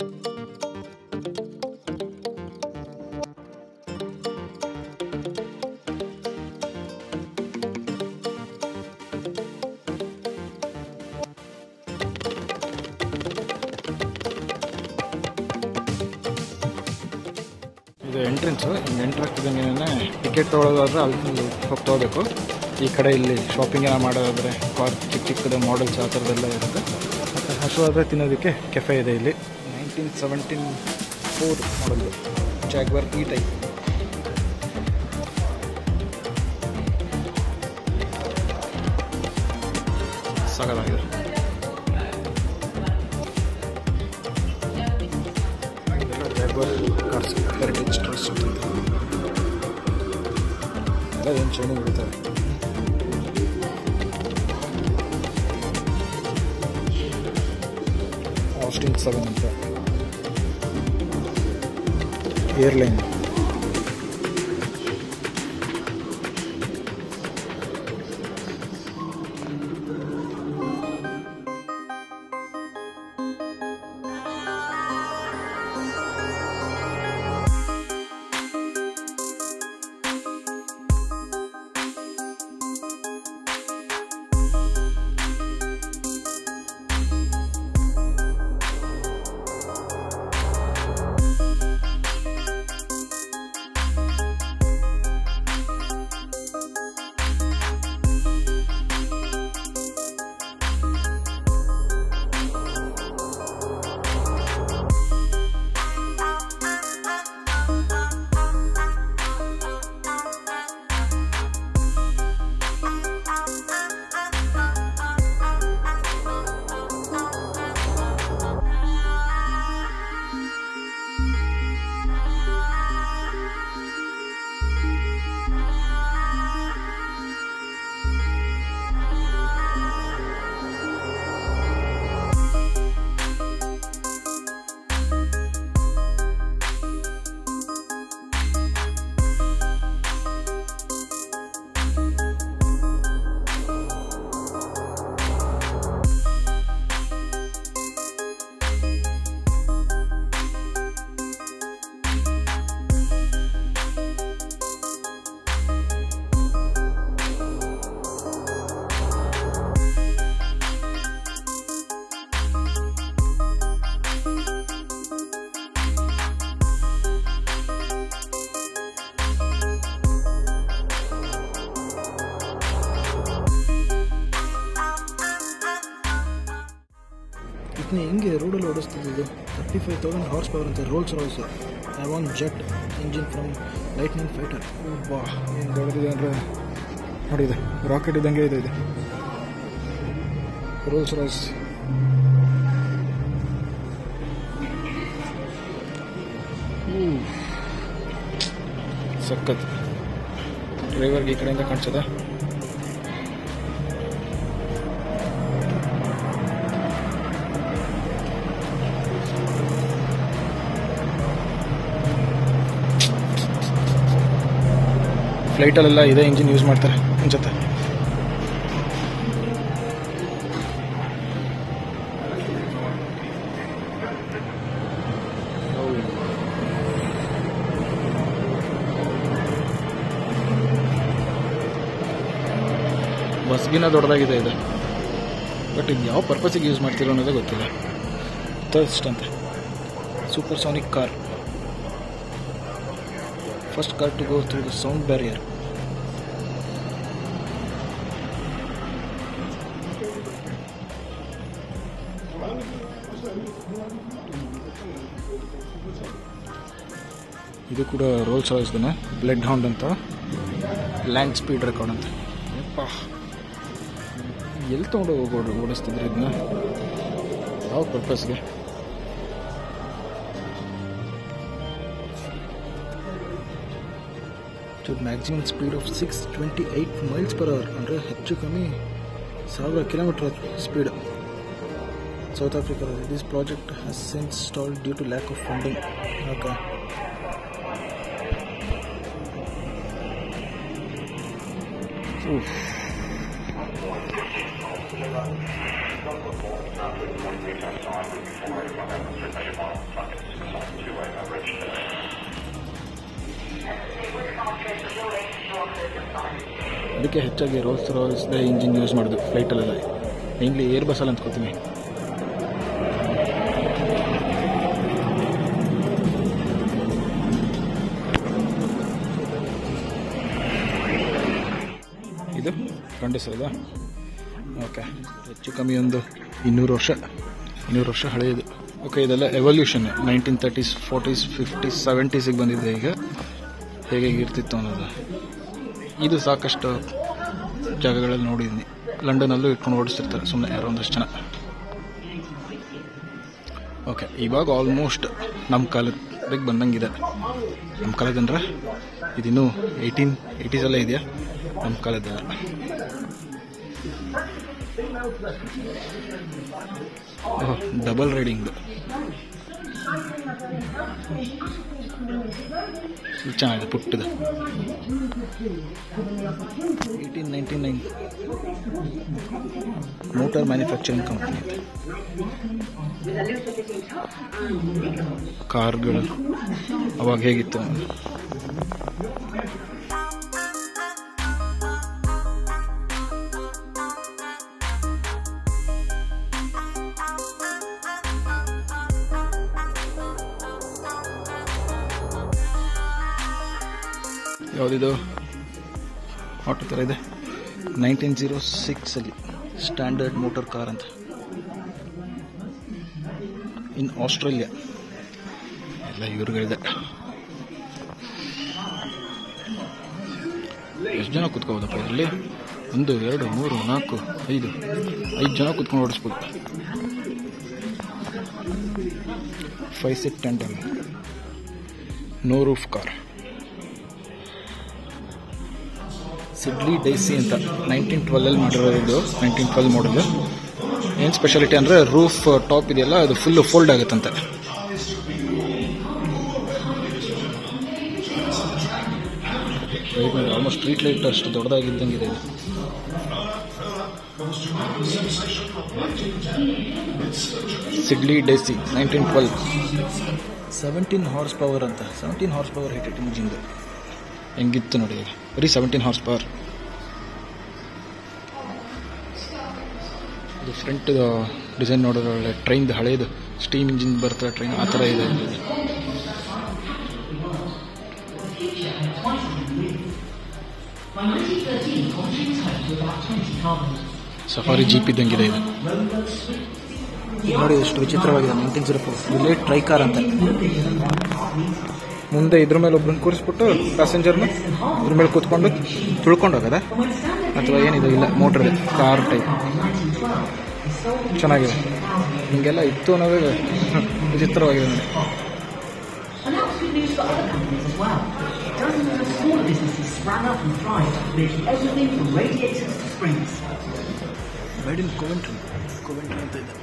ಇದು ಎಂಟ್ರೆನ್ಸು. ಹಿಂಗೆ entry ಆಗ್ತಿದ್ದಂಗೆ ticket ತೊಗೊಳೋದಾದ್ರೆ ಅಲ್ಲಿ ಹೋಗಿ ತೊಗೋಬೇಕು. ಈ ಕಡೆ ಇಲ್ಲಿ ಶಾಪಿಂಗ್ ಏನೋ ಮಾಡೋದಾದರೆ ಕಾರ್ ಚಿಕ್ಕ ಚಿಕ್ಕದ ಮಾಡಲ್ಸ್ ಆ ಥರದ್ದೆಲ್ಲ ಇರುತ್ತೆ. ಮತ್ತು ಹಸುವಾದರೆ ತಿನ್ನೋದಕ್ಕೆ ಕೆಫೆ ಇದೆ ಇಲ್ಲಿ. 1974 ಮಾಡಲು ಜಾಗ್ವಾರ್ ಈ ಟೈಪ್. ಸಾಕಾಗಿದೆ. ಜಾಗ್ವಾರ್ ಕಾರ್ಸ್ ಹೆರಿಟೇಜ್ ಟ್ರಸ್ಟ್ ಅಂತ ಎಲ್ಲ ಏನು ಚೈನಿಂಗ್ ಬಿಡ್ತಾರೆ. ಆಸ್ಟಿನ್ 7 ಅಂತ ಏರ್ಲೈನ್. ಹೆಂಗೆ ರೋಡಲ್ಲಿ ಓಡಿಸ್ತಿದ್ದು. 35,000 ಹಾರ್ಸ್ ಪವರ್ ಅಂತ. Rolls Royce Avon jet engine from lightning fighter. ಬಾ ಏನು ದೊಡ್ಡದಿದೆ ಅಂದರೆ ನೋಡಿದೆ, ರಾಕೆಟ್ ಇದ್ದಂಗೆ ಇದೆ. Rolls Royce. ಸಖತ್. ಡ್ರೈವರ್ಗೆ ಈ ಕಡೆಯಿಂದ ಕಾಣಿಸದ. ಫ್ಲೈಟಲ್ಲೆಲ್ಲ ಇದೇ ಇಂಜಿನ್ ಯೂಸ್ ಮಾಡ್ತಾರೆ ಅನ್ಸುತ್ತೆ. ಬಸ್ಗಿನ ದೊಡ್ಡದಾಗಿದೆ ಇದು. ಬಟ್ ಇದು ಯಾವ ಪರ್ಪಸಿಗೆ ಯೂಸ್ ಮಾಡ್ತಿರೋ ಅನ್ನೋದೇ ಗೊತ್ತಿಲ್ಲ. ಥರ್ಸ್ಟ್ ಅಂತೆ. Supersonic car. First car to go through the sound barrier. ಇದು ಕೂಡ ರೋಲ್ಸ್ ರಾಯ್ಸ್ದೇನೆ. ಬ್ಲಡ್ ಹೌಂಡ್ ಅಂತ. ಲ್ಯಾಂಡ್ ಸ್ಪೀಡ್ ರೆಕಾರ್ಡ್ ಅಂತ. ಯಪ್ಪ, ಎಲ್ಲಿ ತೊಗೊಂಡು ಓಡಿಸ್ತಿದ್ರು ಇದನ್ನ? ಯಾವ ಪರ್ಪಸ್ಗೆ? Maximum speed of 628 miles per hour ಅಂದರೆ ಹೆಚ್ಚು ಕಮ್ಮಿ 1000 kilometre speed. South Africa. This project has since stalled due to lack of funding. Okay. ಅದಕ್ಕೆ ಹೆಚ್ಚಾಗಿ ರೋಲ್ಸ್ ರಾಯ್ಸ್ದೇ ಇಂಜಿನ್ ಯೂಸ್ ಮಾಡೋದು ಫ್ಲೈಟಲ್ಲೆಲ್ಲ, ಮೇನ್ಲಿ ಏರ್ ಬಸ್ಸಲ್ಲಿ ಅಂದ್ಕೋತೀನಿ. ಇದು ಕಂಡಿಸ್ತದ. ಓಕೆ, ಹೆಚ್ಚು ಕಮ್ಮಿ ಒಂದು 200 ವರ್ಷ ಹಳೆಯದು. ಓಕೆ, ಇದೆಲ್ಲ evolution 1930s 40s 50s 70s ಬಂದಿದೆ. ಈಗ ಹೇಗೆ ಇರ್ತಿತ್ತು ಅನ್ನೋದು ಇದು ಸಾಕಷ್ಟು ಜಾಗಗಳಲ್ಲಿ ನೋಡಿದ್ದೀನಿ. ಲಂಡನಲ್ಲೂ ಇಟ್ಕೊಂಡು ಓಡಿಸ್ತಿರ್ತಾರೆ ಸುಮ್ಮನೆ ಯಾರೋ ಒಂದಷ್ಟು ಜನ. ಓಕೆ, ಇವಾಗ ಆಲ್ಮೋಸ್ಟ್ ನಮ್ಮ ಕಾಲಕ್ಕೆ ಬಂದಂಗಿದೆ. ನಮ್ಮ ಕಾಲದಂದ್ರೆ ಇದಿನ್ನೂ 1880s ಅಲ್ಲೇ ಇದೆಯಾ, ನಮ್ಮ ಕಾಲದ. ಡಬಲ್ ರೈಡಿಂಗ್ ಚೆನ್ನಾಗಿದೆ, ಪುಟ್ಟದು. 1899 ಮೋಟಾರ್ ಮ್ಯಾನುಫ್ಯಾಕ್ಚರಿಂಗ್ ಕಂಪನಿ ಇದೆ. ಕಾರ್ಗಳು ಅವಾಗ ಹೇಗಿತ್ತು. ಯಾವುದಿದು ಆಟೋ ಥರ ಇದೆ. 1906 ಅಲ್ಲಿ ಸ್ಟ್ಯಾಂಡರ್ಡ್ ಮೋಟರ್ ಕಾರ್ ಅಂತ, ಇನ್ ಆಸ್ಟ್ರೇಲಿಯಾ. ಎಲ್ಲ ಇವ್ರುಗಳಿದೆ. ಎಷ್ಟು ಜನ ಕೂತ್ಕೋಬೋದಪ್ಪ ಇದರಲ್ಲಿ? 1 2 3 4 5 ಜನ ಕೂತ್ಕೊಂಡು ಓಡಿಸ್ಬೋದು. 5 seat tandem, no roof car. Siddeley Daisy ಅಂತ 1912 ಮಾಡಿರೋದು. 1912 ಮಾಡಲ್. ಏನು ಸ್ಪೆಷಾಲಿಟಿ ಅಂದರೆ ರೂಫ್ ಟಾಪ್ ಇದೆಯಲ್ಲ, ಅದು ಫುಲ್ಲು ಫೋಲ್ಡ್ ಆಗುತ್ತಂತೆ. ಆಲ್ಮೋಸ್ಟ್ ಸ್ಟ್ರೀಟ್ ಲೈಟ್ ಅಷ್ಟು ದೊಡ್ಡದಾಗಿದ್ದಂಗಿದೆ. Siddeley Daisy 1912. 17 ಹಾರ್ಸ್ ಪವರ್ ಅಂತ. 17 ಹಾರ್ಸ್ ಪವರ್ ಹೇಟೆಡ್ ಇಂಜಿನ್ದು ಹೆಂಗಿತ್ತು ನೋಡಿ, ಬರೀ 17 ಹಾರ್ಸ್ ಪವರ್. ಇದು ಫ್ರಂಟ್ ಡಿಸೈನ್ ನೋಡೋದು ಒಳ್ಳೆ ಟ್ರೈನ್ದು ಹಳೇದು ಸ್ಟೀಮ್ ಇಂಜಿನ್ ಬರ್ತಾರೆ ಟ್ರೈನ್, ಆ ಥರ ಇದೆ. ಸಫಾರಿ ಜೀಪ್ ಇದ್ದಂಗಿದೆ ಇದು. ನೋಡಿ ಎಷ್ಟು ವಿಚಿತ್ರವಾಗಿದೆ. 1904 ಬುಲೆಟ್ ಟ್ರೈ ಕಾರ್ ಅಂತ. ಮುಂದೆ ಇದ್ರ ಮೇಲೆ ಒಬ್ಬರನ್ನ ಕೂರಿಸ್ಬಿಟ್ಟು ಪ್ಯಾಸೆಂಜರ್ನ ಇದ್ರ ಮೇಲೆ ಕೂತ್ಕೊಂಡು ತುಳ್ಕೊಂಡು ಹೋಗೋದ, ಅಥವಾ ಏನಿದೆ? ಇಲ್ಲ, ಮೋಟ್ರ್ ಇದೆ, ಕಾರ್ ಟೈಪ್. ಚೆನ್ನಾಗಿದೆ. ಹಿಂಗೆಲ್ಲ ಇತ್ತು ಅನ್ನೋದೇ ವಿಚಿತ್ರವಾಗಿದೆ ನೋಡಿ. ಮೇಡ್ ಇನ್ ಕೋವೆಂಟ್ರಿ ಅಂತ ಇದೆ.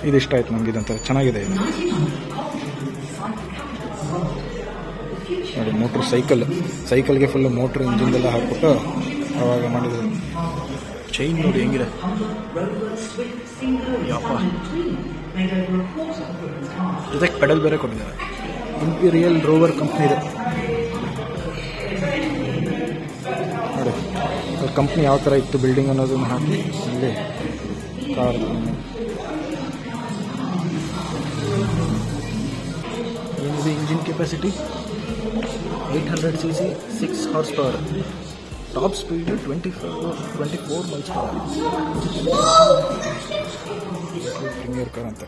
ಇದಿಷ್ಟ ಆಯ್ತು ನಮ್ಗೆ. ಇದಂತ ಚೆನ್ನಾಗಿದೆ ಇದು ನೋಡಿ. ಮೋಟ್ರ್ ಸೈಕಲ್ಗೆ ಫುಲ್ ಮೋಟ್ರ್ ಇಂಜಿನ್ದೆಲ್ಲ ಹಾಕ್ಬಿಟ್ಟು ಅವಾಗ ಮಾಡಿದ್ರು. ಚೈನ್ ನೋಡಿ ಹೆಂಗಿದೆ. ಯಪ್ಪ, ಇದಕ್ಕೆ ಪೆಡಲ್ ಬೇರೆ ಕೊಟ್ಟಿದ್ದಾರೆ. ಇಂಪೀರಿಯಲ್ ರೋವರ್ ಕಂಪ್ನಿ ಇದೆ ನೋಡಿ. ಕಂಪ್ನಿ ಯಾವ ಥರ ಇತ್ತು ಬಿಲ್ಡಿಂಗ್ ಅನ್ನೋದನ್ನು ಹಾಕಿ ಅಲ್ಲಿ ಕಾರ್. ಏನಿದೆ engine capacity? 800 cc, 6 horsepower. Top speed 24 miles per hour. Premier car ಅಂತ.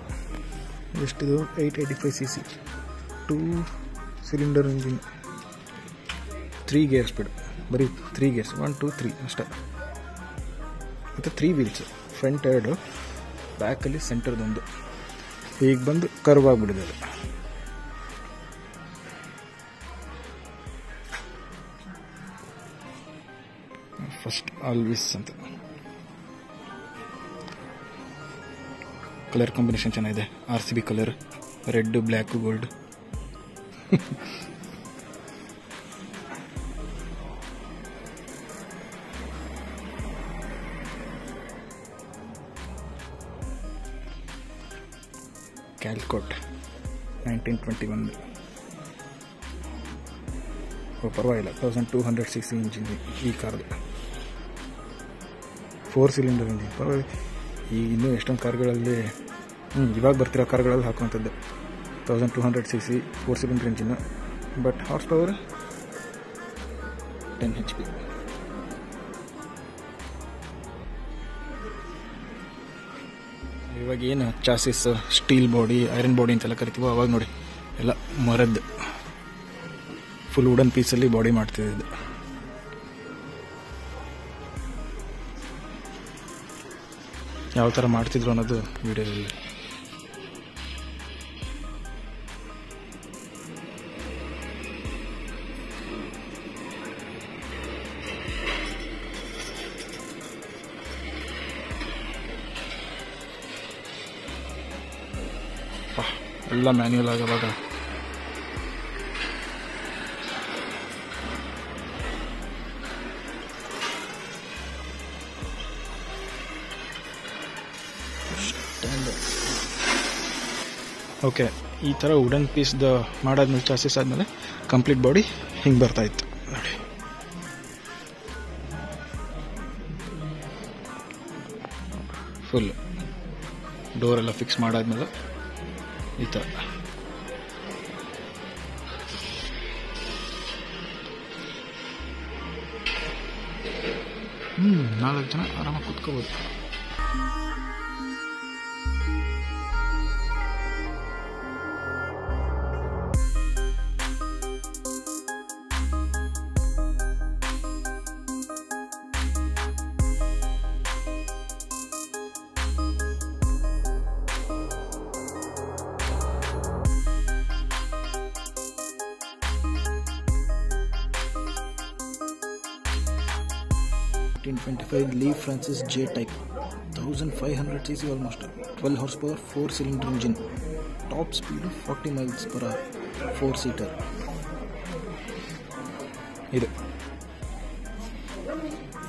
ಎಷ್ಟಿದು? 885 cc, 2 cylinder engine, 3 gear speed. ಬರೀ 3 ಗೇರ್ಸ್, 1 2 3 ಅಷ್ಟೇ. ಮತ್ತು 3 ವೀಲ್ಸ್, ಫ್ರಂಟ್ 2, ಬ್ಯಾಕಲ್ಲಿ ಸೆಂಟರ್ದೊಂದು. ಈಗ ಬಂದು ಕರ್ವ್ ಆಗಿಬಿಡಿದೆ. ಫಸ್ಟ್ ಆಲ್ವಿಸ್ ಅಂತ. ಕಲರ್ ಕಾಂಬಿನೇಷನ್ ಚೆನ್ನಾಗಿದೆ. RCB colour, red, black, gold. Calcott 1921. ಪರವಾಗಿಲ್ಲ, 1200 cc ಇಂಜಿನ್ ಈ ಕಾರ್ದು. 4 ಸಿಲಿಂಡರ್ ಇಂಜಿನ್ ಪರವಾಗಿಲ್ಲ. ಈಗ ಇನ್ನೂ ಎಷ್ಟೊಂದು ಕಾರ್ಗಳಲ್ಲಿ ಇವಾಗ ಬರ್ತಿರೋ ಕಾರ್ಗಳಲ್ಲಿ ಹಾಕುವಂಥದ್ದು 1200 cc 4 cylinder engine. But horse power 10 HP. ಇವಾಗ ಏನು chassis steel body, iron body ಅಂತೆಲ್ಲ ಕರಿತೀವೋ ಅವಾಗ ನೋಡಿ ಎಲ್ಲ ಮರದ್ದು ಫುಲ್ ವುಡನ್ ಪೀಸಲ್ಲಿ ಬಾಡಿ ಮಾಡ್ತಿದ್ದು. ಯಾವ ಥರ ಮಾಡ್ತಿದ್ರು ಅನ್ನೋದು ವಿಡಿಯೋದಲ್ಲಿ. ಎಲ್ಲ ಮ್ಯಾನ್ಯುಯಲ್ ಆಗವಾಗ ಓಕೆ. ಈ ಥರ ವುಡನ್ ಪೀಸ್ದು ಮಾಡಾದ್ಮೇಲೆ ಚಾಸಿಸ್ ಆದಮೇಲೆ ಕಂಪ್ಲೀಟ್ ಬಾಡಿ ಹಿಂಗೆ ಬರ್ತಾಯಿತ್ತು ನೋಡಿ. ಫುಲ್ ಡೋರೆಲ್ಲ ಫಿಕ್ಸ್ ಮಾಡಾದ್ಮೇಲೆ ಈ ಥರ 4 ಜನ ಆರಾಮಾಗಿ ಕೂತ್ಕೋಬೋದು. Lee Francis J type 1500 cc almost, 12 horsepower, 4 cylinder engine, top speed of 40 miles per hour, 4 seater. ಇದು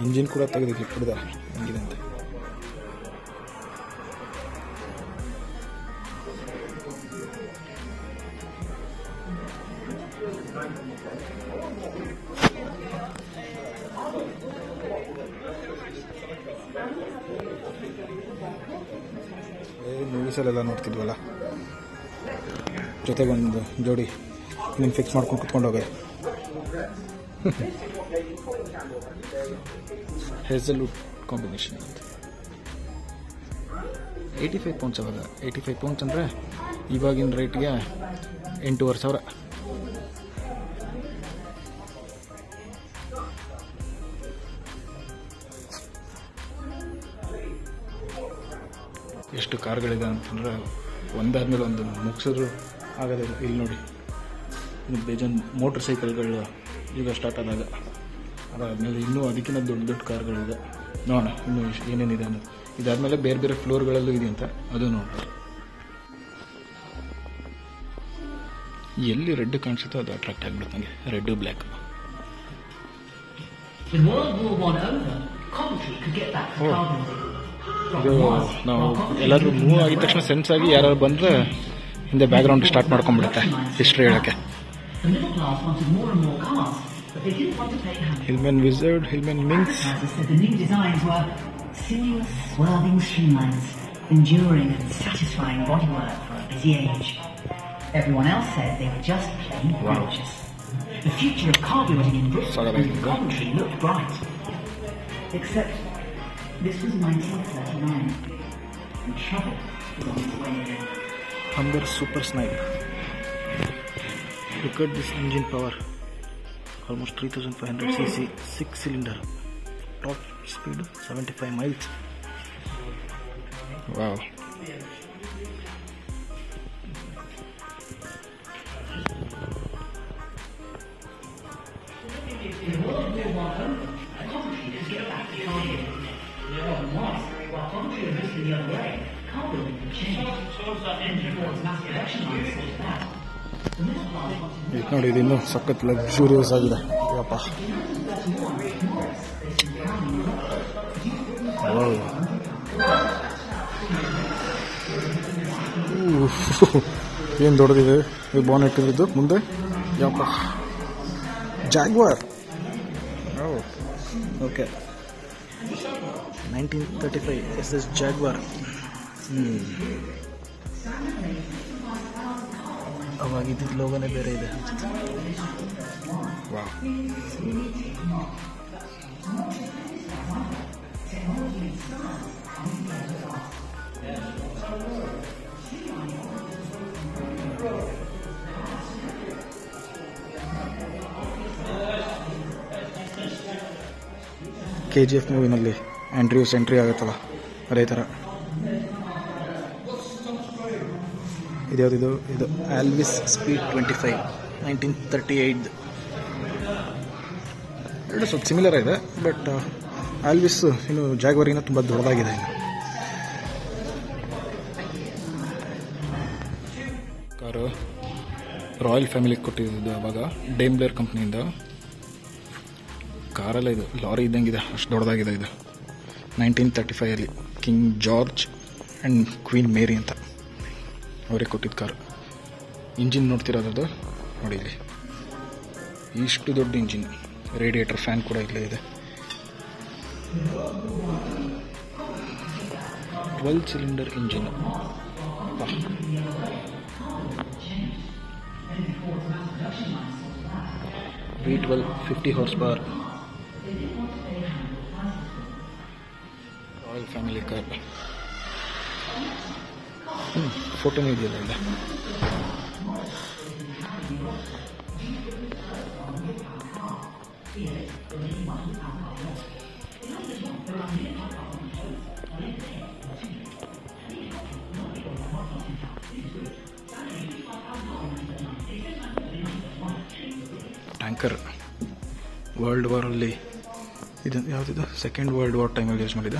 ಇಂಜಿನ್ ಕೂಡ ತೆಗೆದಿಕ್ಕೆ ಹಿಡಿದ ಹೆಂಗಿದೆ ಅಂತ. ಮೂವೀಸಲ್ಲೆಲ್ಲ ನೋಡ್ತಿದ್ವಲ್ಲ, ಜೊತೆಗೊಂದು ಜೋಡಿ ನೀನು ಫಿಕ್ಸ್ ಮಾಡ್ಕೊಂಡು ಕುತ್ಕೊಂಡು ಹೋಗೋದು. ಹೇಸಲ್ವುಡ್ ಕಾಂಬಿನೇಷನ್ ಅಂತ. 85 ಪೌಂಡ್ಸ್ ಅವಾಗ. 85 ಪೌಂಡ್ಸ್ ಅಂದರೆ ಇವಾಗಿನ ರೇಟ್ಗೆ 8,500. ಎಷ್ಟು ಕಾರ್ಗಳಿದೆ ಅಂತಂದರೆ ಒಂದಾದ್ಮೇಲೆ ಒಂದು ಮುಗಿಸಿದ್ರು ಆಗೋದಿಲ್ಲ. ಇಲ್ಲಿ ನೋಡಿ, ಬೇಜಾನ್ ಮೋಟ್ರ್ ಸೈಕಲ್ಗಳು ಈಗ ಸ್ಟಾರ್ಟ್ ಆದಾಗ, ಅದಾದಮೇಲೆ ಇನ್ನೂ ಅದಕ್ಕಿಂತ ದೊಡ್ಡ ದೊಡ್ಡ ಕಾರ್ಗಳಿದೆ. ನೋಡೋಣ ಇನ್ನೂ ಏನೇನಿದೆ ಅನ್ನೋದು. ಇದಾದಮೇಲೆ ಬೇರೆ ಬೇರೆ ಫ್ಲೋರ್ಗಳಲ್ಲೂ ಇದೆ ಅಂತ ಅದು ನೋಡ್ತಾರೆ. ಎಲ್ಲಿ ರೆಡ್ ಕಾಣಿಸುತ್ತೋ ಅದು ಅಟ್ರಾಕ್ಟ್ ಆಗಿಬಿಡುತ್ತೆ ನನಗೆ, ರೆಡ್ ಬ್ಲ್ಯಾಕ್. ಇದು ನಾವು ಎಲ್ಲರೂ ಮೂವ್ ಆಗಿದ ತಕ್ಷಣ ಸೆನ್ಸ್ ಆಗಿ ಯಾರು ಬಂದರೆ ಹಿಂದೆ ಬ್ಯಾಕ್ಗ್ರೌಂಡ್ ಸ್ಟಾರ್ಟ್ ಮಾಡ್ಕೊಂಡ್ಬಿಡುತ್ತೆ ಹಿಸ್ಟ್ರಿ ಹೇಳೋಕ್ಕೆ. Hillman Wizard, Hillman Minx. The new designs were sinuous, swerving streamlines, enduring and satisfying bodywork for a busy age. Everyone else said they were just plain gorgeous. The future of carburetting in Bristol and Coventry looked bright. Except this was 1939, and trouble was on its way in. Humber Super Snipe. Look at this engine power. Almost 3500 cc, 6 cylinder, top speed 75 miles. Wow. ಇದು ನೋಡಿ, ಇದು ಇನ್ನೂ ಸಖತ್ luxurious ಆಗಿದೆ. ಯಪ್ಪ, ಏನು ದೊಡ್ಡದಿದೆ ಇದು ಬಾನೆಟ್ ಇದ್ದು ಮುಂದೆ ಯಪ್ಪ ಜಾಗ್ವಾರ್. Okay 1935 SS Jaguar. ಅವಾಗಿದ್ದ ಲೋಗೋನೇ ಬೇರೆ ಇದೆ. ವಾಹ್. KGF ಮೂವಿನಲ್ಲಿ ಆಂಡ್ರ್ಯೂಸ್ ಎಂಟ್ರಿ ಆಗುತ್ತಲ್ಲ ಅದೇ ಥರ. ಇದ್ಯಾವುದಿದು? ಇದು ಆಲ್ವಿಸ್ ಸ್ಪೀಡ್ 25 1938. ಎರಡು ಸ್ವಲ್ಪ ಸಿಮಿಲರ್ ಇದೆ, ಬಟ್ ಆಲ್ವಿಸ್ ಇನ್ನು ಜಾಗ್ವಾರಿಗಿಂತ ತುಂಬ ದೊಡ್ಡದಾಗಿದೆ. ಇನ್ನು ಕಾರು ರಾಯಲ್ ಫ್ಯಾಮಿಲಿಗೆ ಕೊಟ್ಟಿದ್ದು ಅವಾಗ ಡೇಮ್ಲರ್ ಕಂಪ್ನಿಯಿಂದ. ಕಾರಲ್ಲ, ಇದು ಲಾರಿ ಇದ್ದಂಗಿದೆ, ಅಷ್ಟು ದೊಡ್ಡದಾಗಿದೆ. ಇದು 1935 ಕಿಂಗ್ ಜಾರ್ಜ್ ಆ್ಯಂಡ್ ಕ್ವೀನ್ ಮೇರಿ ಅಂತ ಅವರೇ ಕೊಟ್ಟಿದ್ದ ಕಾರು. ಇಂಜಿನ್ ನೋಡ್ತಿರೋದು ನೋಡಿ, ಇಲ್ಲಿ ಇಷ್ಟು ದೊಡ್ಡ ಇಂಜಿನ್, ರೇಡಿಯೇಟರ್ ಫ್ಯಾನ್ ಕೂಡ ಇಲ್ಲೇ ಇದೆ. 12 cylinder engine. V12 50 horsepower. Royal family car. ಫೋಟೋನೂ ಇದೆಯಲ್ಲ ಇಲ್ಲ. ಟ್ಯಾಂಕರ್ ವರ್ಲ್ಡ್ ವಾರಲ್ಲಿ ಇದು ಯಾವುದಿದು? ಸೆಕೆಂಡ್ ವರ್ಲ್ಡ್ ವಾರ್ ಟೈಮಲ್ಲಿ ಯೂಸ್ ಮಾಡಿದ.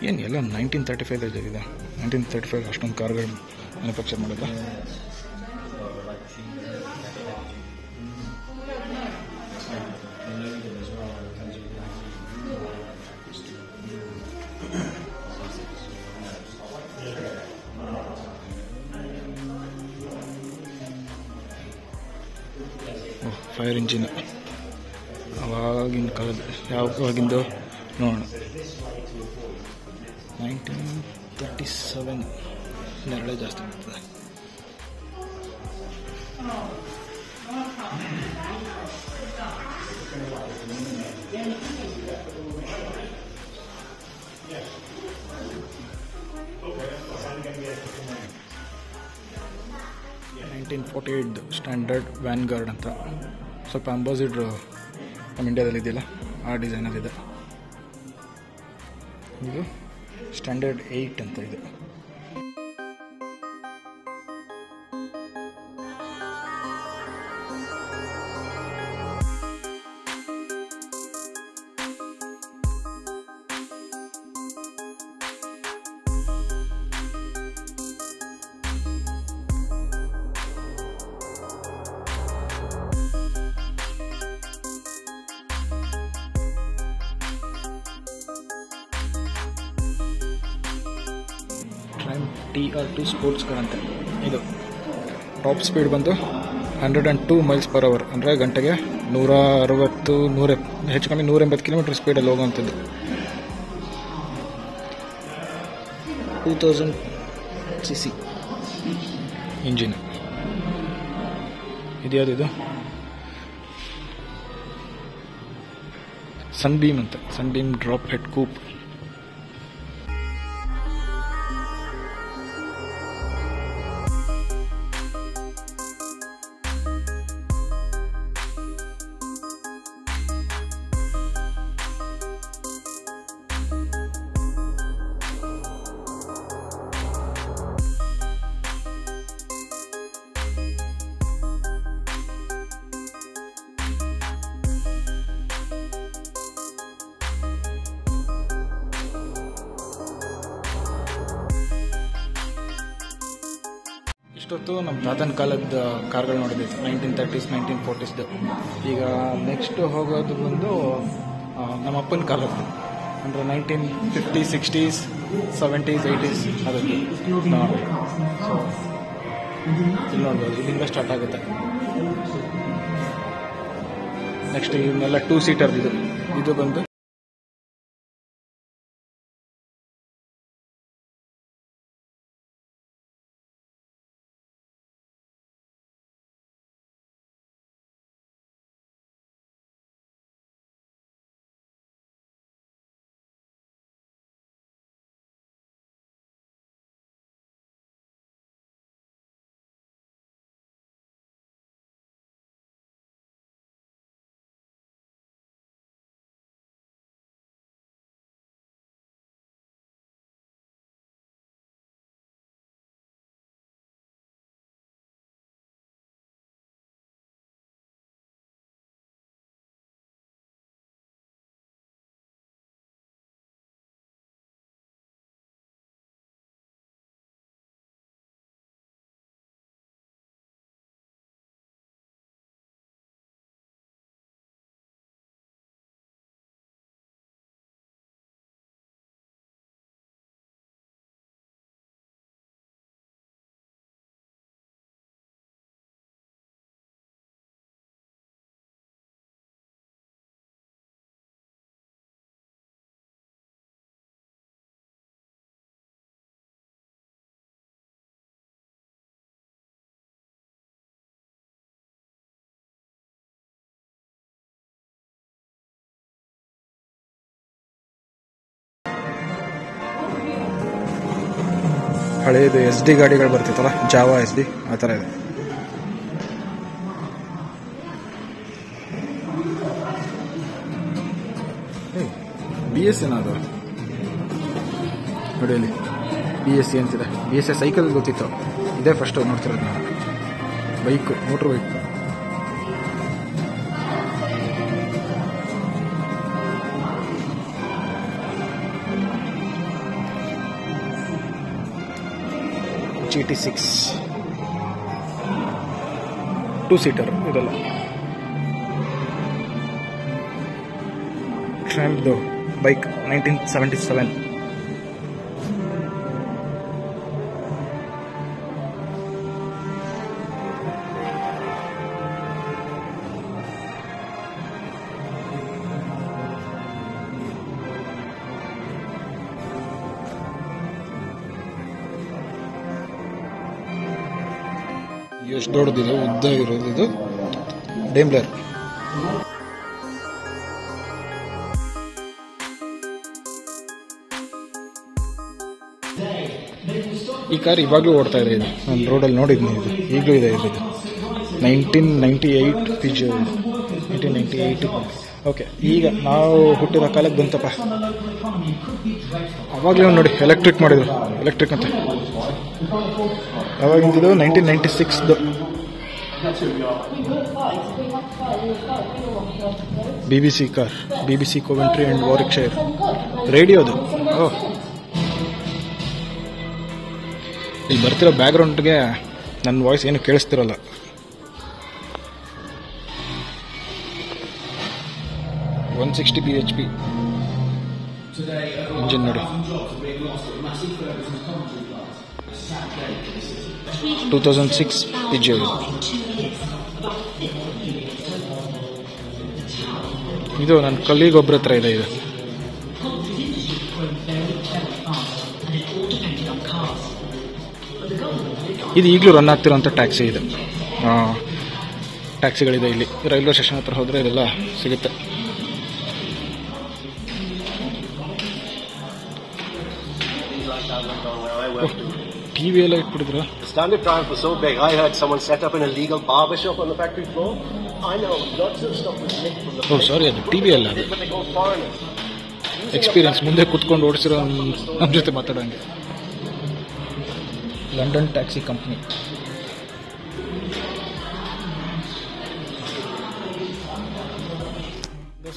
ಏನು ಎಲ್ಲ 1935 ಇದೆ. 1935 ಅಷ್ಟೊಂದು ಕಾರ್ಗಳು ಮ್ಯಾನುಫ್ಯಾಕ್ಚರ್ ಮಾಡಿದ. ಫೈರ್ ಇಂಜಿನ್ ಅವಾಗಿನ ಕಾಲದ, ಯಾವಾಗಿಂದು ನೋಡೋಣ. 1937 ನೆರಳೆ ಜಾಸ್ತಿ ಆಗ್ತದೆ. ಸ್ಟ್ಯಾಂಡರ್ಡ್ ವ್ಯಾನ್ಗಾರ್ಡ್ ಅಂತ ಸ್ವಲ್ಪ ಅಂಬಾಸಿಡ್ರ್ ನಮ್ಮ ಇಂಡಿಯಾದಲ್ಲಿ ಇದೆಯಲ್ಲ ಆ ಡಿಸೈನಲ್ಲಿದೆ. ಇದು ಸ್ಟ್ಯಾಂಡರ್ಡ್ 8 ಅಂತ ಇದೆ. TR2 ಸ್ಪೋರ್ಟ್ಸ್ ಕಾರ್ ಅಂತ. ಇದು ಟಾಪ್ ಸ್ಪೀಡ್ ಬಂದು 102 ಮೈಲ್ಸ್ ಪರ್ ಅವರ್, ಅಂದರೆ ಗಂಟೆಗೆ 160 ಹೆಚ್ಚು ಕಮ್ಮಿ 180 ಕಿಲೋಮೀಟರ್ ಸ್ಪೀಡಲ್ಲಿ ಹೋಗುವಂಥದ್ದು. 2000 cc ಇಂಜಿನ್. ಇದ್ಯಾವುದಿದು? ಸನ್ಬೀಮ್ ಅಂತ. ಸನ್ಬೀಮ್ ಡ್ರಾಪ್ ಹೆಡ್ ಕೂಪ್. ಇಷ್ಟೊತ್ತು ನಮ್ಮ ತಾತನ ಕಾಲದ ಕಾರ್ಗಳು ನೋಡಿದ್ವಿ, 1930s 1940s. ಈಗ ನೆಕ್ಸ್ಟ್ ಹೋಗೋದು ಬಂದು ನಮ್ಮ ಅಪ್ಪನ ಕಾಲದ್ದು, ಅಂದರೆ 1950s 60s 70s 80s ಅದಕ್ಕೆ. ಸೊ ಇಲ್ಲಿ ನೋಡ್ಬೋದು, ಇಲ್ಲಿಂದ ಸ್ಟಾರ್ಟ್ ಆಗುತ್ತೆ. ನೆಕ್ಸ್ಟ್ ಇವನ್ನೆಲ್ಲ 2 ಸೀಟರ್ ಇದು ಬಂದು ಹಳೆಯದು SD ಗಾಡಿಗಳು ಬರ್ತಿತ್ತಲ್ಲ, ಜಾವಾ SD ಆ ಥರ ಇದೆ. BS ಏನದು ನೋಡಿ, ಅಲ್ಲಿ BSc ಅಂತಿದೆ. BSc ಸೈಕಲ್ ಗೊತ್ತಿತ್ತು, ಇದೇ ಫಸ್ಟ್ ನೋಡ್ತಿರೋದು ನಾನು. Bike, motor bike. GT6 2 seater ಇದೆಲ್ಲ. ಟ್ರಾಂಪ್ದು ಬೈಕ್ 1977. ಎಷ್ಟು ದೊಡ್ಡದಿದೆ, ಉದ್ದ ಇರೋದು ಇದು ಡೇಮ್ಲರ್. ಈ ಕಾರ್ ಇವಾಗಲೂ ಓಡ್ತಾ ಇದೆ. ಇದು ನಾನು ರೋಡಲ್ಲಿ ನೋಡಿದ್ನಿ, ಇದು ಈಗಲೂ ಇದೆ. ಇದು 1998 ಪಿಜ್, 1998. ಓಕೆ, ಈಗ ನಾವು ಹುಟ್ಟಿರೋ ಕಾಲಕ್ಕೆ ಬಂತಪ್ಪ. ಅವಾಗಲೇ ನೋಡಿ ಎಲೆಕ್ಟ್ರಿಕ್ ಮಾಡಿದ್ರು, ಎಲೆಕ್ಟ್ರಿಕ್ ಅಂತ. ಅವಾಗಿಂದಿದ್ದು 1996. BBC car, BBC Coventry and Warwickshire. ರೇಡಿಯೋದು. ಓಹ್, ಇಲ್ಲಿ ಬರ್ತಿರೋ ಬ್ಯಾಕ್ಗ್ರೌಂಡ್ಗೆ ನನ್ನ ವಾಯ್ಸ್ ಏನು ಕೇಳಿಸ್ತಿರಲ್ಲ. $160 bhp ಇಂಜಿನ್ ನೋಡಿ. 2006 ಪಿಜೆ. ಇದು ನನ್ನ ಕಲೀಗ್ ಒಬ್ಬರ ಹತ್ರ ಇದೆ. ಇದು ಈಗಲೂ ರನ್ ಆಗ್ತಿರೋಂಥ ಟ್ಯಾಕ್ಸಿ ಇದೆ. ಟ್ಯಾಕ್ಸಿಗಳಿದೆ ಇಲ್ಲಿ. ರೈಲ್ವೆ ಸ್ಟೇಷನ್ ಹತ್ರ ಹೋದರೆ ಇದೆಲ್ಲ ಸಿಗುತ್ತೆ. ಟಿವಿ ಎಲ್ಲ ಇಟ್ಬಿಟ್ಟಿದ್ರು. Standard triumph was so big, I heard someone set up an illegal barber shop on the factory floor. I know lots of stuff was nicked from the ಓ ಸಾರಿ, ಅದು TV ಅಲ್ಲ, ಅದು but they go foreigners. Experience. ಮುಂದೆ ಕುತ್ಕೊಂಡು ಓಡಿಸಿರೋ ನಮ್ಮ ಜೊತೆ ಮಾತಾಡೋಂಗೆ. London taxi company.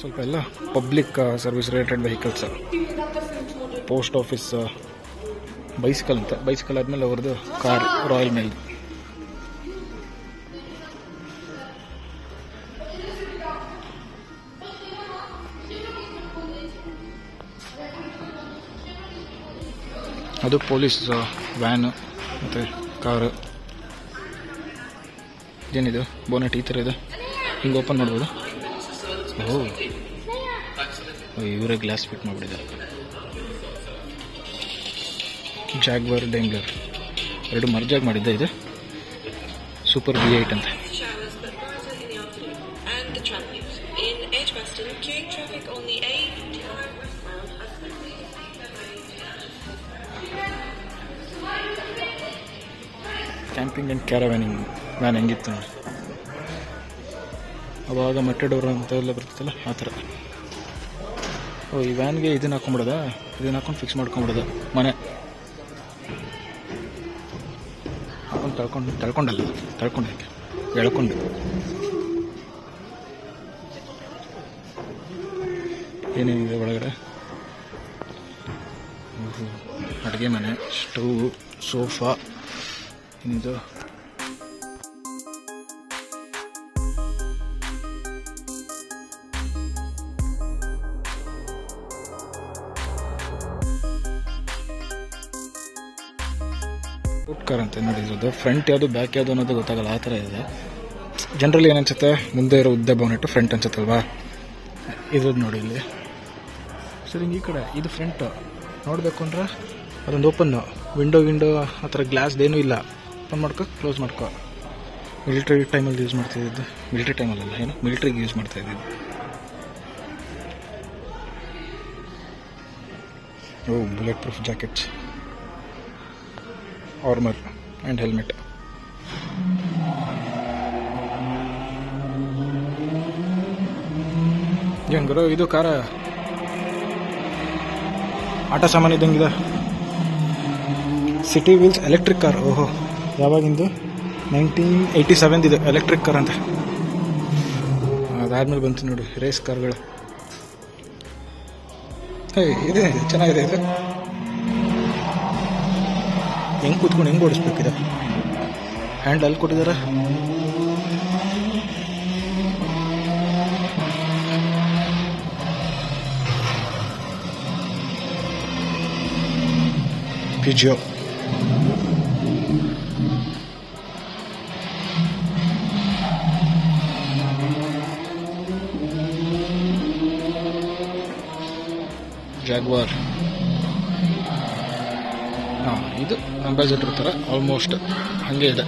ಸ್ವಲ್ಪ ಎಲ್ಲ public service related vehicles. Post office, bicycle ಅಂತ. ಬೈಸಿಕಲ್ ಆದಮೇಲೆ ಅವ್ರದ್ದು ಕಾರ್ ರಾಯಲ್ ಮೇಲ್. ಅದು ಪೊಲೀಸ್ ವ್ಯಾನು ಮತ್ತು ಕಾರು. ಏನಿದು ಬೋನೆಟ್ ಈ ಥರ ಇದೆ, ಹಿಂಗೆ ಓಪನ್ ಮಾಡ್ಬೋದು. ಇವರೇ ಗ್ಲಾಸ್ ಫಿಟ್ ಮಾಡಿಬಿಟ್ಟಿದ್ದಾರೆ. ಜಾಗ್ವಾರ್ ಡೇಂಗ್ಲರ್ ಎರಡು ಮರ್ಜಾಗಿ ಮಾಡಿದ್ದೆ. ಇದು ಸೂಪರ್ V8 ಅಂತ. ಕ್ಯಾಂಪಿಂಗ್ ಆ್ಯಂಡ್ ಕ್ಯಾರವ್ಯಾನಿಂಗ್ ವ್ಯಾನ್ ಹೆಂಗಿತ್ತು ನೋಡಿ, ಅವಾಗ ಮೆಟೆಡೋರ್ ಅಂತ ಎಲ್ಲ ಬರ್ತದಲ್ಲ ಆ ಥರ. ಈ ವ್ಯಾನ್ಗೆ ಇದನ್ನು ಹಾಕೊಂಡ್ಬಿಡೋದ, ಇದನ್ನು ಹಾಕೊಂಡು ಫಿಕ್ಸ್ ಮಾಡ್ಕೊಂಬಿಡೋದ. ಮನೆ ಹಾಕೊಂಡು ತಳ್ಕೊಂಡು ಎಳ್ಕೊಂಡು ಏನೇನಿದೆ ಒಳಗಡೆ. ಅಡುಗೆ ಮನೆ, ಸ್ಟವ್, ಸೋಫಾ, ಇದು ಫುಡ್ ಕಾರ್ ಅಂತ ನೋಡಿರೋದು. ಫ್ರಂಟ್ ಯಾವುದು ಬ್ಯಾಕ್ ಯಾವುದು ಅನ್ನೋದು ಗೊತ್ತಾಗಲ್ಲ, ಆ ಥರ ಇದೆ. ಜನರಲಿ ಏನು ಅನ್ಸುತ್ತೆ, ಮುಂದೆ ಇರೋ ಉದ್ದ ಬೋನೆಟ್ಟು ಫ್ರಂಟ್ ಅನ್ಸುತ್ತಲ್ವಾ. ಇದು ನೋಡಿ ಇಲ್ಲಿ ಸರಿ, ಈ ಕಡೆ ಇದು ಫ್ರಂಟ್ ನೋಡಬೇಕು ಅಂದ್ರೆ ಅದೊಂದು ಓಪನ್ನು ವಿಂಡೋ ಆ ಥರ ಗ್ಲಾಸ್ದೇನೂ ಇಲ್ಲ. ಓಪನ್ ಮಾಡ್ಕೊ, ಕ್ಲೋಸ್ ಮಾಡ್ಕೊ. ಮಿಲಿಟ್ರಿ ಟೈಮಲ್ಲಿ ಯೂಸ್ ಮಾಡ್ತಾಯಿದ್ದು, ಮಿಲಿಟ್ರಿ ಟೈಮಲ್ಲ ಏನು ಮಿಲಿಟ್ರಿಗೆ ಯೂಸ್ ಮಾಡ್ತಾಯಿದ್ದು. Bulletproof jackets, armour and helmet. ಏನು ಗುರು, ಇದು ಕಾರ ಆಟ ಸಾಮಾನು ಇದ್ದಂಗಿದೆ. City wheels electric car. ಓಹೋ, ಯಾವಾಗಿಂದು? 1987 ಇದು ಎಲೆಕ್ಟ್ರಿಕ್ ಕಾರ್ ಅಂತ. ಅದಾದ್ಮೇಲೆ ಬಂತು ನೋಡಿ ರೇಸ್ ಕಾರ್ಗಳು. ಇದೆ ಚೆನ್ನಾಗಿದೆ. ಇದು ಹೆಂಗೆ ಕೂತ್ಕೊಂಡು ಹೆಂಗೆ ಓಡಿಸ್ಬೇಕಿದೆ. ಹ್ಯಾಂಡ್ ಅಲ್ಲಿ ಕೊಟ್ಟಿದ್ದಾರೆ. ಪಿಜಿಯೋ, ಜಾಗ್ವಾರ್. ಇದು ಅಂಬಾಸಿಡರ್ ಥರ ಆಲ್ಮೋಸ್ಟ್ ಹಾಗೆ ಇದೆ.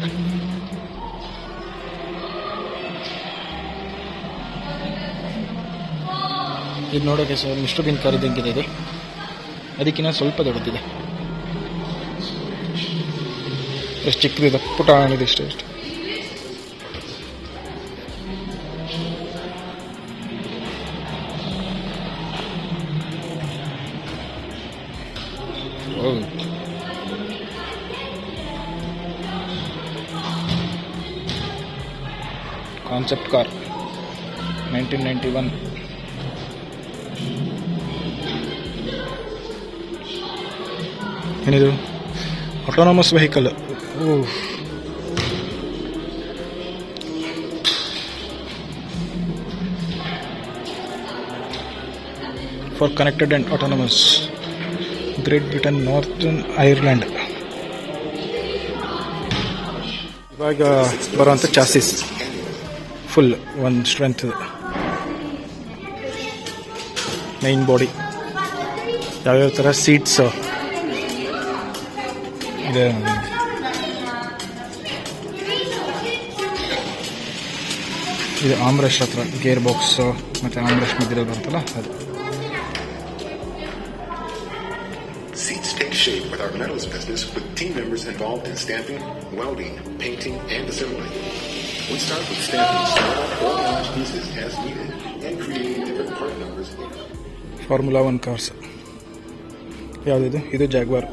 ಇದು ನೋಡೋಕೆ ಸರ್ ಮಿಸ್ಟರ್ ಬಿನ್ ಕಾರ್ ಇದ್ದಂಗಿದೆ. ಇದು ಅದಕ್ಕಿಂತ ಸ್ವಲ್ಪ ದೊಡ್ಡದಿದೆ. ಎಷ್ಟು ಚಿಕ್ಕದಿದೆ, ಪುಟಾಣಿದೆ ಇಷ್ಟೇ. Concept car 1991. ಏನಿದು? Autonomous vehicle. For connected and autonomous great Britain, northern Ireland. ಇವಾಗ ಬರುವಂಥ ಚಾಸಿಸ್ ಫುಲ್ ಒಂದು ಸ್ಟ್ರೆಂತ್, ಮೈನ್ ಬಾಡಿ, ಯಾವ್ಯಾವ ಥರ ಸೀಟ್ಸ್ ಇದೆ. ಇದು ಆಮ್ರೆಸ್ಟ್ ಹತ್ರ ಗೇರ್ ಬಾಕ್ಸ್ ಮತ್ತು ಆಮ್ರೆಸ್ಟ್ ಮಧ್ಯದಲ್ಲಿ ಬರುತ್ತಲ್ಲ ಅದು. Seats take shape with our metals business with team members involved in stamping, welding, painting, and assembly. We start with stamping small or large pieces as needed and creating different part numbers. Formula 1 cars. ಯಾವುದಿದು? ಇದು Jaguar.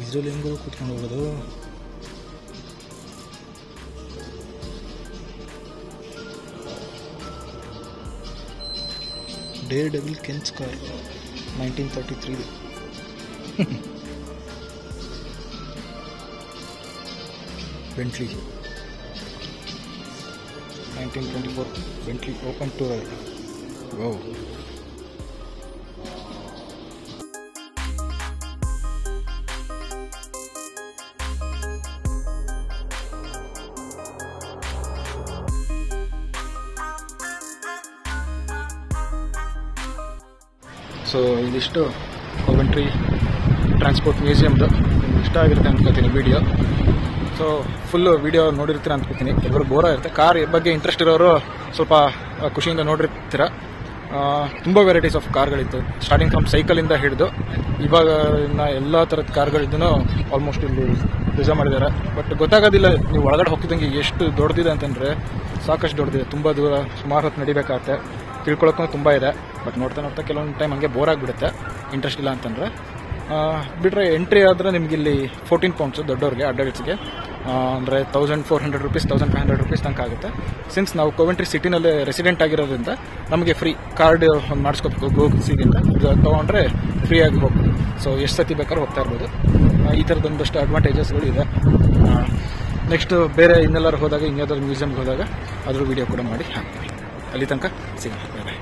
ಇದ್ರಲ್ಲಿ ಹೆಂಗೋ ಕೂತ್ಕೊಂಡು ಹೋಗೋದು. Daredevil Kens car 1933. Bentley 1924 Bentley open tour. Wow. So ಇದಿಷ್ಟು Coventry transport ಮ್ಯೂಸಿಯಮ್ದು. ನಿಮ್ಗೆ ಇಷ್ಟ ಆಗಿರುತ್ತೆ ಅಂದ್ಕೋತೀನಿ ವಿಡಿಯೋ. ಸೊ ಫುಲ್ಲು ವಿಡಿಯೋ ನೋಡಿರ್ತೀರ ಅಂದ್ಕೋತೀನಿ. ಎಲ್ಲರೂ ಬೋರ್ ಆಗಿರುತ್ತೆ. ಕಾರ್ ಬಗ್ಗೆ ಇಂಟ್ರೆಸ್ಟ್ ಇರೋರು ಸ್ವಲ್ಪ ಖುಷಿಯಿಂದ ನೋಡಿರ್ತೀರ. ತುಂಬ ವೆರೈಟೀಸ್ ಆಫ್ ಕಾರ್ಗಳಿತ್ತು, ಸ್ಟಾರ್ಟಿಂಗ್ ಫ್ರಮ್ ಸೈಕಲಿಂದ ಹಿಡಿದು ಇವಾಗ ಎಲ್ಲ ಥರದ ಕಾರ್ಗಳಿದ್ದೂ ಆಲ್ಮೋಸ್ಟ್ ಇಲ್ಲಿ ರಿಸರ್ವ್ ಮಾಡಿದ್ದಾರೆ. ಬಟ್ ಗೊತ್ತಾಗೋದಿಲ್ಲ ನೀವು ಒಳಗಡೆ ಹೋಗ್ತಿದ್ದಂಗೆ ಎಷ್ಟು ದೊಡ್ಡದಿದೆ ಅಂತಂದರೆ ಸಾಕಷ್ಟು ದೊಡ್ಡದಿದೆ. ತುಂಬ ದೂರ, ಸುಮಾರು ಹೊತ್ತು ನಡಿಬೇಕಾಗತ್ತೆ. ತಿಳ್ಕೊಳಕ್ಕೂ ತುಂಬ ಇದೆ. ಬಟ್ ನೋಡ್ತಾ ನೋಡ್ತಾ ಕೆಲವೊಂದು ಟೈಮ್ ಹಂಗೆ ಬೋರ್ ಆಗಿಬಿಡುತ್ತೆ ಇಂಟ್ರೆಸ್ಟ್ ಇಲ್ಲ ಅಂತಂದರೆ. ಬಿಟ್ಟರೆ ಎಂಟ್ರಿ ಆದರೆ ನಿಮ್ಗೆ ಇಲ್ಲಿ 14 ಪೌಂಡ್ಸು ದೊಡ್ಡವ್ರಿಗೆ, ಅಡಲ್ಟ್ಸ್ಗೆ ಅಂದರೆ 1400 ರೂಪೀಸ್ 1500 ರೂಪೀಸ್ ತನಕ ಆಗುತ್ತೆ. ಸಿನ್ಸ್ ನಾವು ಕೋವೆಂಟ್ರಿ ಸಿಟಿನಲ್ಲೇ ರೆಸಿಡೆಂಟ್ ಆಗಿರೋದ್ರಿಂದ ನಮಗೆ ಫ್ರೀ ಕಾರ್ಡ್ ಒಂದು ಮಾಡಿಸ್ಕೋಬೇಕು ಗೋಸಿಗಿಂತ. ಇದು ತೊಗೊಂಡ್ರೆ ಫ್ರೀಯಾಗಿ ಹೋಗ್ಬೋದು. ಸೊ ಎಷ್ಟು ಸತಿ ಬೇಕಾದ್ರೂ ಹೋಗ್ತಾ ಇರ್ಬೋದು. ಈ ಥರದೊಂದಷ್ಟು ಅಡ್ವಾಂಟೇಜಸ್ಗಳು ಇದೆ. ನೆಕ್ಸ್ಟ್ ಬೇರೆ ಇನ್ನೆಲ್ಲರೂ ಹೋದಾಗ, ಇನ್ಯಾವುದಾದ್ರು ಮ್ಯೂಸಿಯಮ್ಗೆ ಹೋದಾಗ ಅದ್ರ ವೀಡಿಯೋ ಕೂಡ ಮಾಡಿ ಹಾಕ್ತೀವಿ. ಅಲ್ಲಿ ತನಕ ಸಿಗೋಣ. ಬಾಯ್ ಬಾಯ್.